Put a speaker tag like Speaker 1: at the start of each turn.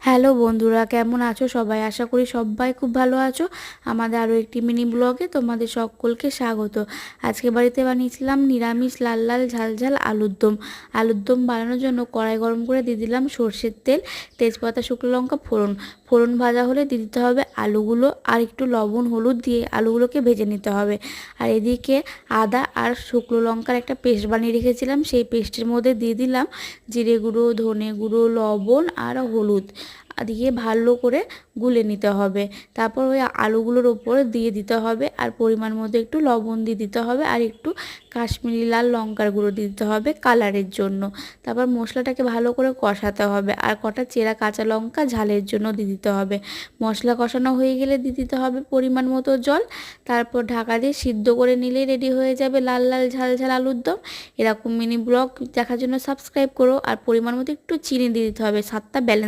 Speaker 1: Hello বন্ধুরা, কেমন আছো সবাই? আশা করি সবাই খুব ভালো আছো। আমাদের আরও একটি মিনি ব্লগে তোমাদের সকলকে স্বাগত। আজকে বাড়িতে বানিয়েছিলাম নিরামিষ লাল লাল ঝাল ঝাল আলুর দম। আলুর দম বানানোর জন্য কড়াই গরম করে দিয়ে দিলাম সর্ষের তেল, তেজপাতা, শুকনো লঙ্কা, ফোড়ন। ফোড়ন ভাজা হলে দিয়ে দিতে হবে আলুগুলো, আর একটু লবণ হলুদ দিয়ে আলুগুলোকে ভেজে নিতে হবে। আর এদিকে আদা আর শুকনো লঙ্কার একটা পেস্ট বানিয়ে রেখেছিলাম, সেই পেস্টের মধ্যে দিয়ে দিলাম জিরে গুঁড়ো, ধনে গুঁড়ো, লবণ আর হলুদ দিয়ে ভালো করে গুলে নিতে হবে। তারপর ওই আলুগুলোর ওপর দিয়ে দিতে হবে, আর পরিমাণ মতো একটু লবণ দিয়ে দিতে হবে, আর একটু কাশ্মীরি লাল লঙ্কার গুঁড়ো দিয়ে দিতে হবে কালারের জন্য। তারপর মশলাটাকে ভালো করে কষাতে হবে, আর কটা চেরা কাঁচা লঙ্কা ঝালের জন্য দিয়ে দিতে হবে। মশলা কষানো হয়ে গেলে দিয়ে দিতে হবে পরিমাণ মতো জল। তারপর ঢাকা দিয়ে সিদ্ধ করে নিলেই রেডি হয়ে যাবে লাল লাল ঝাল ঝাল আলুর দম। এরকম মিনি ব্লগ দেখার জন্য সাবস্ক্রাইব করো, আর পরিমাণ মতো একটু চিনি দিয়ে দিতে হবে, স্বাদটা ব্যালেন্স